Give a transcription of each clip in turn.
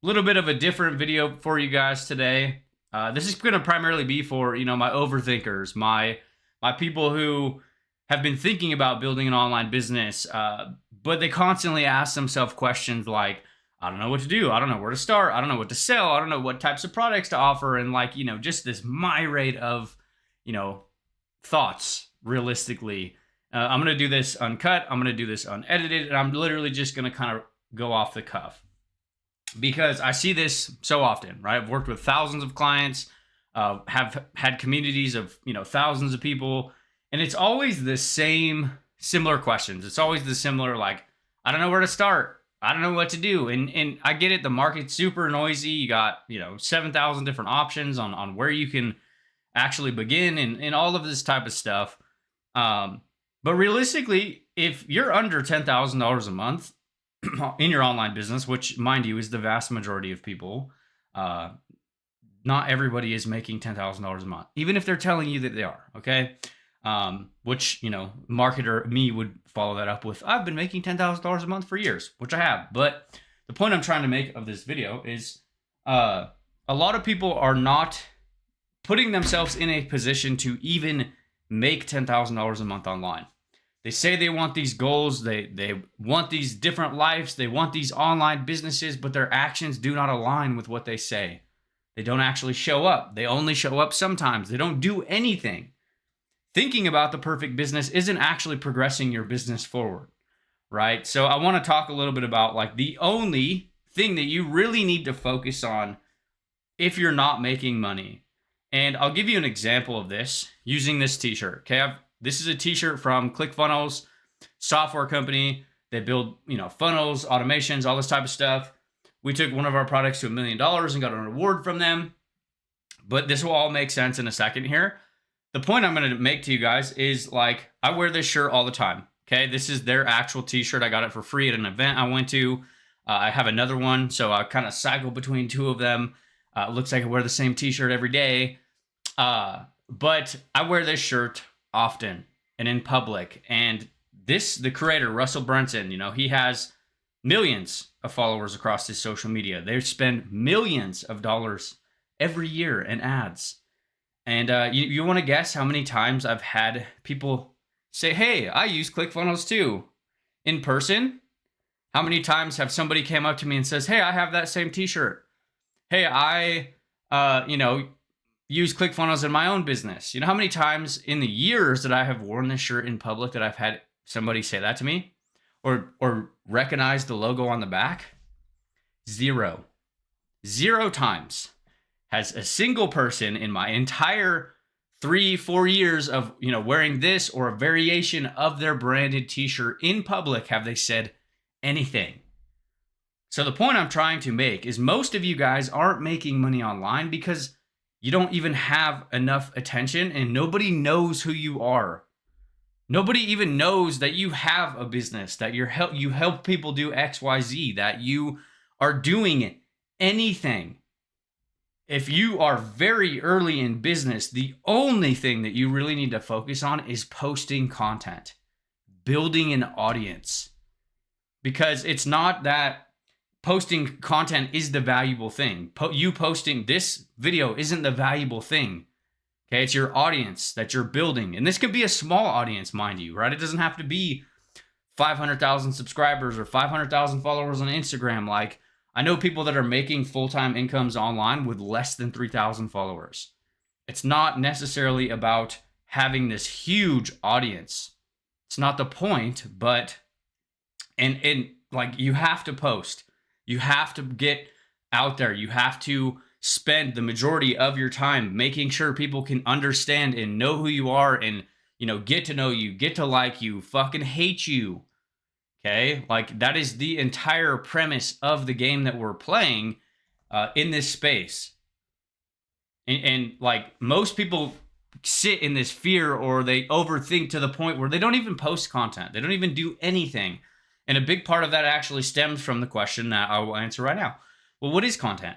little bit of a different video for you guys today. This is going to primarily be for my overthinkers, my people who have been thinking about building an online business, but they constantly ask themselves questions like, I don't know what to do, I don't know where to start, I don't know what to sell, I don't know what types of products to offer, and just this myriad of you know thoughts. Realistically, I'm going to do this uncut, I'm going to do this unedited, and I'm literally just going to kind of go off the cuff because I see this so often, right? I've worked with thousands of clients, have had communities of thousands of people, and it's always the same similar questions. It's always the similar like, I don't know where to start, I don't know what to do, and I get it. The market's super noisy. You got 7,000 different options on where you can actually begin and all of this type of stuff. But realistically, if you're under $10,000 a month in your online business, which, mind you, is the vast majority of people, not everybody is making $10,000 a month, even if they're telling you that they are. Okay, which marketer me would follow that up with, I've been making $10,000 a month for years, which I have. But the point I'm trying to make of this video is, a lot of people are not putting themselves in a position to even make $10,000 a month online. They say they want these goals, they want these different lives, they want these online businesses, but their actions do not align with what they say. They don't actually show up. They only show up sometimes. They don't do anything. Thinking about the perfect business isn't actually progressing your business forward, right? So I want to talk a little bit about like the only thing that you really need to focus on if you're not making money. And I'll give you an example of this using this t-shirt. Okay, this is a t-shirt from ClickFunnels, software company. They build, funnels, automations, all this type of stuff. We took one of our products to $1 million and got an award from them. But this will all make sense in a second here. The point I'm going to make to you guys is like, I wear this shirt all the time. Okay, this is their actual t-shirt. I got it for free at an event I went to. I have another one, so I kind of cycle between two of them. It looks like I wear the same t-shirt every day. But I wear this shirt often and in public. And the creator, Russell Brunson, he has millions of followers across his social media. They spend millions of dollars every year in ads. And you want to guess how many times I've had people say, hey, I use ClickFunnels too, in person? How many times have somebody came up to me and says, hey, I have that same t-shirt. Hey, I, use ClickFunnels in my own business. How many times in the years that I have worn this shirt in public that I've had somebody say that to me or recognize the logo on the back? Zero times has a single person in my entire 3-4 years of wearing this or a variation of their branded t-shirt in public have they said anything. So the point I'm trying to make is most of you guys aren't making money online because you don't even have enough attention and nobody knows who you are. Nobody even knows that you have a business, that you help people do XYZ, that you are doing anything. If you are very early in business, the only thing that you really need to focus on is posting content, building an audience. Because it's not that posting content is the valuable thing. You posting this video isn't the valuable thing. Okay, it's your audience that you're building. And this could be a small audience, mind you, right? It doesn't have to be 500,000 subscribers or 500,000 followers on Instagram. Like, I know people that are making full-time incomes online with less than 3,000 followers. It's not necessarily about having this huge audience. It's not the point, but and like, you have to post. You have to get out there. You have to spend the majority of your time making sure people can understand and know who you are and, get to know you, get to like you, fucking hate you. Okay? Like, that is the entire premise of the game that we're playing in this space. And like, most people sit in this fear or they overthink to the point where they don't even post content. They don't even do anything. And a big part of that actually stems from the question that I will answer right now. Well, what is content?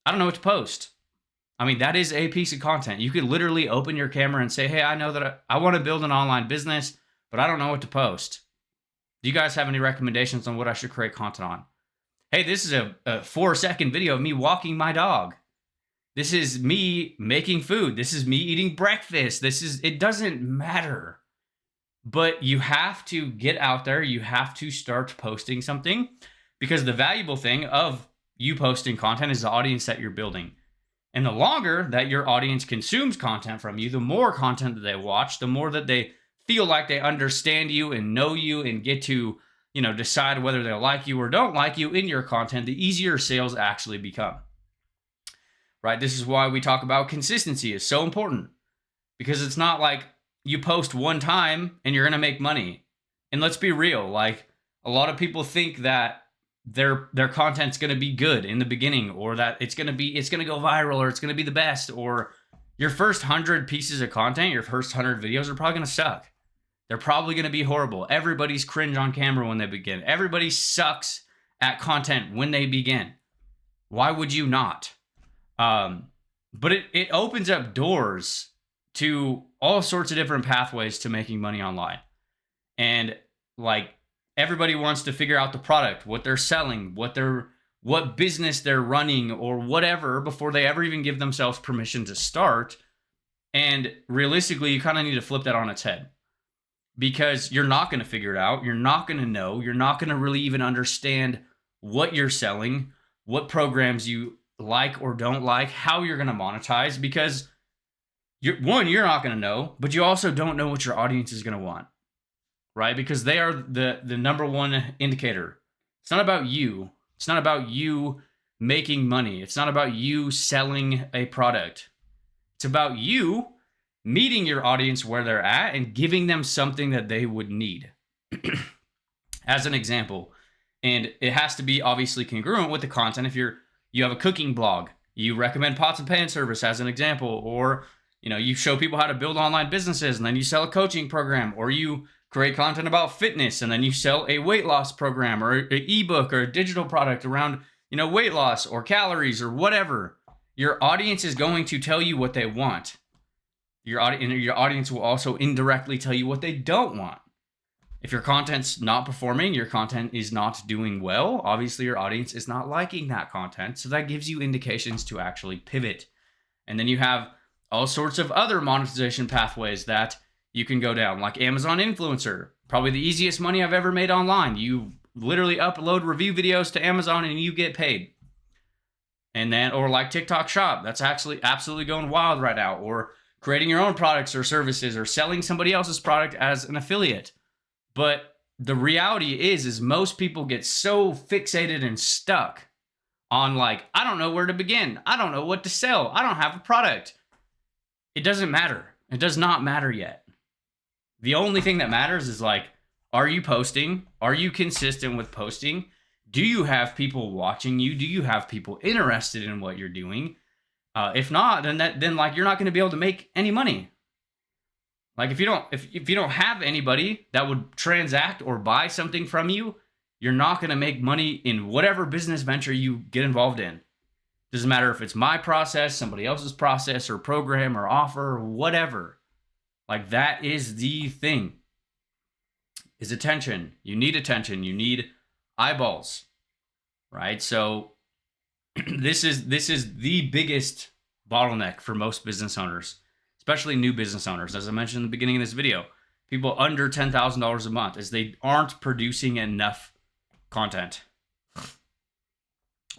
I don't know what to post. I mean, that is a piece of content. You could literally open your camera and say, hey, I know that I want to build an online business, but I don't know what to post. Do you guys have any recommendations on what I should create content on? hey, this is a 4-second video of me walking my dog. This is me making food. This is me eating breakfast. It doesn't matter. But you have to get out there. You have to start posting something, because the valuable thing of you posting content is the audience that you're building. And the longer that your audience consumes content from you, the more content that they watch, the more that they feel like they understand you and know you and get to, decide whether they like you or don't like you in your content, the easier sales actually become. Right? This is why we talk about consistency is so important, because it's not like you post one time and you're going to make money. And let's be real, like a lot of people think that their content's going to be good in the beginning, or that it's going to go viral, or it's going to be the best, or your first 100 pieces of content, your first 100 videos are probably going to suck. They're probably going to be horrible. Everybody's cringe on camera when they begin. Everybody sucks at content when they begin. Why would you not? But it opens up doors to all sorts of different pathways to making money online. And like, everybody wants to figure out the product, what they're selling, what business they're running, or whatever, before they ever even give themselves permission to start. And realistically, you kind of need to flip that on its head, because you're not going to figure it out. You're not going to know. You're not going to really even understand what you're selling, what programs you like or don't like, how you're going to monetize, because you're not going to know, but you also don't know what your audience is going to want. Right? Because they are the number one indicator. It's not about you. It's not about you making money. It's not about you selling a product. It's about you meeting your audience where they're at and giving them something that they would need. As an example, and it has to be obviously congruent with the content. If you have a cooking blog, you recommend pots and pan service as an example, or you show people how to build online businesses, and then you sell a coaching program, or you create content about fitness, and then you sell a weight loss program, or an ebook, or a digital product around, weight loss or calories or whatever. Your audience is going to tell you what they want. Your audience will also indirectly tell you what they don't want. If your content's not performing, your content is not doing well, obviously your audience is not liking that content. So that gives you indications to actually pivot. And then you have all sorts of other monetization pathways that you can go down, like Amazon influencer, probably the easiest money I've ever made online. You literally upload review videos to Amazon and you get paid. And then, or like TikTok shop, that's actually absolutely going wild right now, or creating your own products or services, or selling somebody else's product as an affiliate. But the reality is most people get so fixated and stuck on like, I don't know where to begin. I don't know what to sell. I don't have a product. It doesn't matter. It does not matter yet. The only thing that matters is like, are you posting? Are you consistent with posting? Do you have people watching you? Do you have people interested in what you're doing? If not, then like you're not going to be able to make any money. Like if you don't have anybody that would transact or buy something from you, you're not going to make money in whatever business venture you get involved in. Doesn't matter if it's my process, somebody else's process, or program, or offer, or whatever. Like that is the thing, is attention. You need attention. You need eyeballs, right? So this is the biggest bottleneck for most business owners, especially new business owners. As I mentioned in the beginning of this video, people under $10,000 a month, as they aren't producing enough content,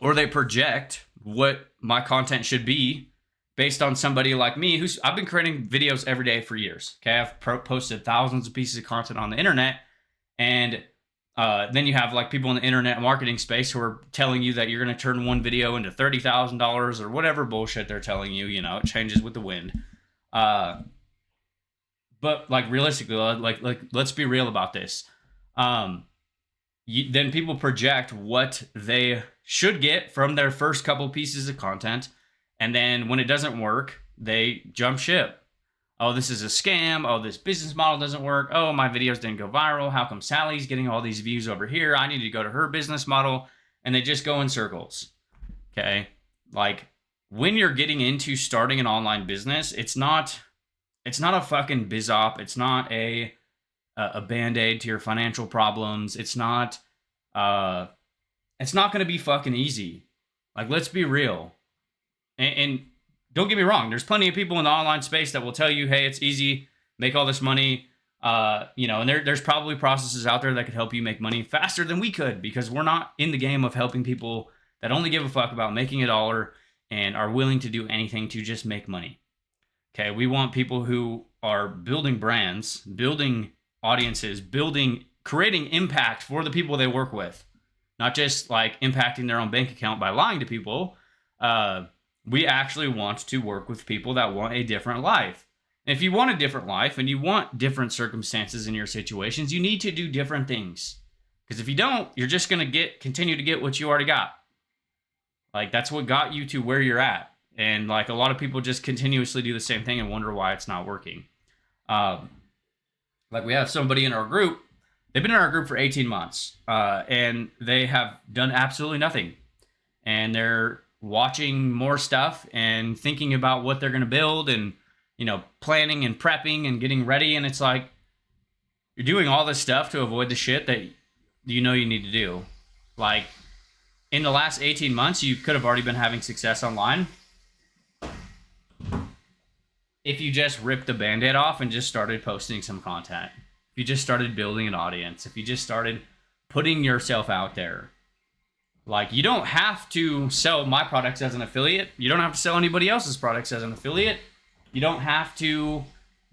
or they project what my content should be based on somebody like me, I've been creating videos every day for years. Okay, I've posted thousands of pieces of content on the internet, and then you have like people in the internet marketing space who are telling you that you're going to turn one video into $30,000 or whatever bullshit they're telling you. It changes with the wind. But like realistically, like let's be real about this. Then people project what they should get from their first couple pieces of content. And then when it doesn't work, they jump ship. Oh, this is a scam. Oh, this business model doesn't work. Oh, my videos didn't go viral. How come Sally's getting all these views over here? I need to go to her business model. And they just go in circles. Okay. Like when you're getting into starting an online business, it's not a fucking biz op. It's not a Band-Aid to your financial problems. It's not It's not going to be fucking easy. Like, let's be real. And don't get me wrong, there's plenty of people in the online space that will tell you, hey, it's easy, make all this money. And there's probably processes out there that could help you make money faster than we could, because we're not in the game of helping people that only give a fuck about making a dollar and are willing to do anything to just make money. Okay, we want people who are building brands, building audiences, creating impact for the people they work with, not just like impacting their own bank account by lying to people. We actually want to work with people that want a different life. And if you want a different life and you want different circumstances in your situations, you need to do different things. Because if you don't, you're just going to continue to get what you already got. Like, that's what got you to where you're at. And like, a lot of people just continuously do the same thing and wonder why it's not working. Like, we have somebody in our group. They've been in our group for 18 months, and they have done absolutely nothing. And they're watching more stuff and thinking about what they're going to build and, planning and prepping and getting ready. And it's like, you're doing all this stuff to avoid the shit that you need to do. Like, in the last 18 months, you could have already been having success online if you just ripped the Band-Aid off and just started posting some content. If you just started building an audience, if you just started putting yourself out there. Like, you don't have to sell my products as an affiliate. You don't have to sell anybody else's products as an affiliate. You don't have to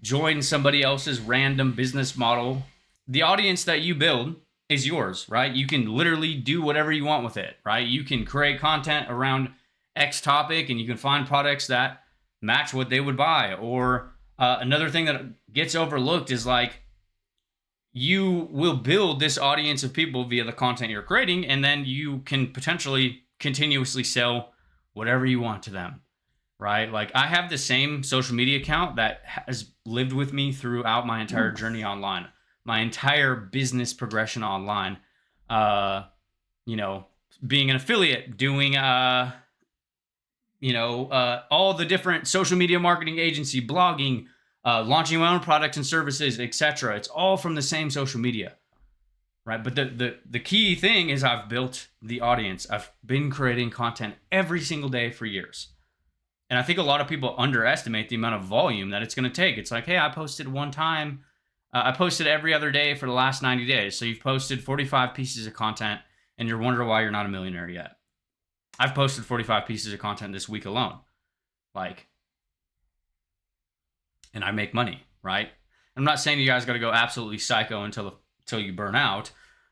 join somebody else's random business model. The audience that you build is yours, right? You can literally do whatever you want with it, right? You can create content around X topic and you can find products that match what they would buy. Or another thing that gets overlooked is like, you will build this audience of people via the content you're creating, and then you can potentially continuously sell whatever you want to them, right? Like, I have the same social media account that has lived with me throughout my entire journey online, my entire business progression online. Being an affiliate, doing all the different social media marketing agency, blogging, launching my own products and services, etc. It's all from the same social media, right? But the key thing is, I've built the audience. I've been creating content every single day for years. And I think a lot of people underestimate the amount of volume that it's going to take. It's like, hey, I posted one time. I posted every other day for the last 90 days. So you've posted 45 pieces of content and you're wondering why you're not a millionaire yet. I've posted 45 pieces of content this week alone. And I make money, right? I'm not saying you guys got to go absolutely psycho until you burn out.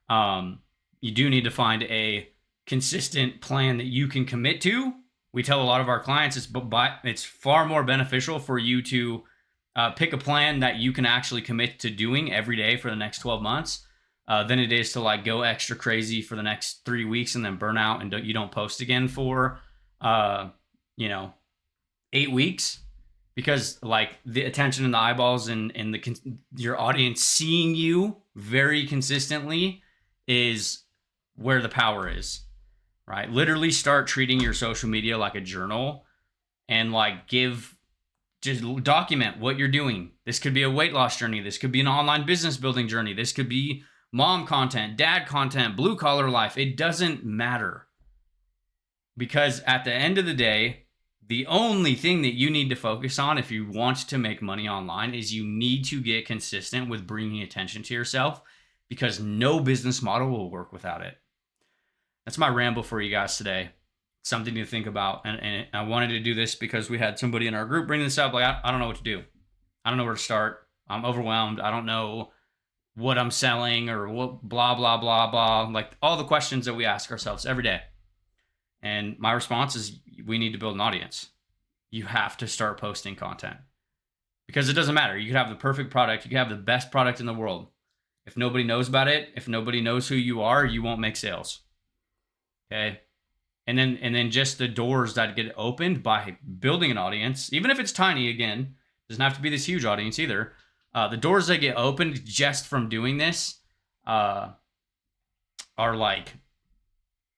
You do need to find a consistent plan that you can commit to. We tell a lot of our clients it's far more beneficial for you to pick a plan that you can actually commit to doing every day for the next 12 months than it is to like go extra crazy for the next 3 weeks and then burn out and you don't post again for 8 weeks. Because like the attention and the eyeballs and your audience seeing you very consistently is where the power is, right? Literally start treating your social media like a journal and like just document what you're doing. This could be a weight loss journey. This could be an online business building journey. This could be mom content, dad content, blue collar life. It doesn't matter. Because at the end of the day, the only thing that you need to focus on if you want to make money online is you need to get consistent with bringing attention to yourself, because no business model will work without it. That's my ramble for you guys today. Something to think about. And I wanted to do this because we had somebody in our group bring this up. Like, I don't know what to do. I don't know where to start. I'm overwhelmed. I don't know what I'm selling or what blah, blah, blah, blah. Like all the questions that we ask ourselves every day. And my response is, we need to build an audience. You have to start posting content, because it doesn't matter. You could have the perfect product. You could have the best product in the world. If nobody knows about it, if nobody knows who you are, you won't make sales. Okay. And then just the doors that get opened by building an audience, even if it's tiny, again, doesn't have to be this huge audience either. The doors that get opened just from doing this are like,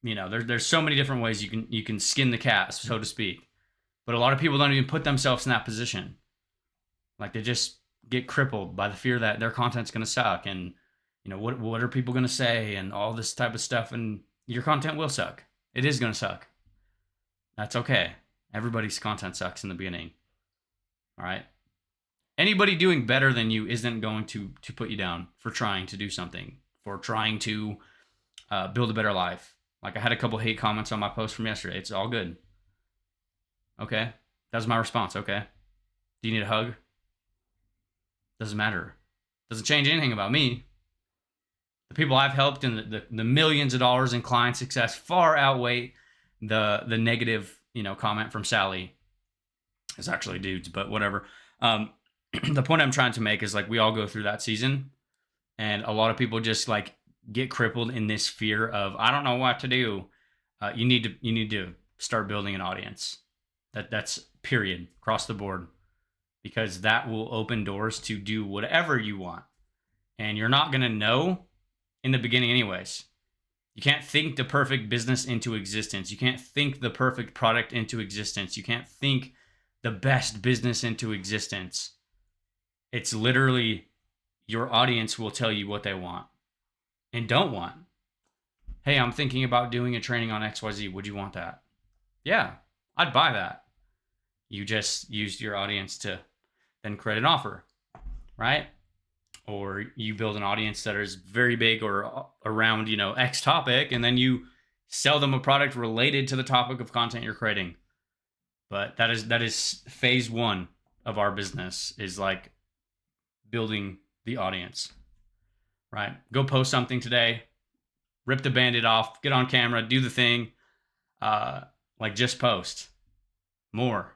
there's so many different ways you can skin the cat, so to speak. But a lot of people don't even put themselves in that position. Like, they just get crippled by the fear that their content's going to suck, and what are people going to say, and all this type of stuff. And your content will suck. It is going to suck. That's okay. Everybody's content sucks in the beginning. All right. Anybody doing better than you isn't going to put you down for trying to do something, for trying to build a better life. Like, I had a couple hate comments on my post from yesterday. It's all good. Okay. That was my response. Okay. Do you need a hug? Doesn't matter. Doesn't change anything about me. The people I've helped and the millions of dollars in client success far outweigh the negative, comment from Sally. It's actually dudes, but whatever. The point I'm trying to make is, like, we all go through that season, and a lot of people just like get crippled in this fear of, I don't know what to do. You need to start building an audience. That's period, across the board, because that will open doors to do whatever you want, and you're not gonna know in the beginning anyways. You can't think the perfect business into existence. You can't think the perfect product into existence. You can't think the best business into existence. It's literally your audience will tell you what they want and don't want. Hey, I'm thinking about doing a training on XYZ. Would you want that? Yeah, I'd buy that. You just used your audience to then create an offer, right? Or you build an audience that is very big or around, X topic, and then you sell them a product related to the topic of content you're creating. But that is phase one of our business, is like building the audience, right? Go post something today, rip the Band-Aid off, get on camera, do the thing, like, just post more.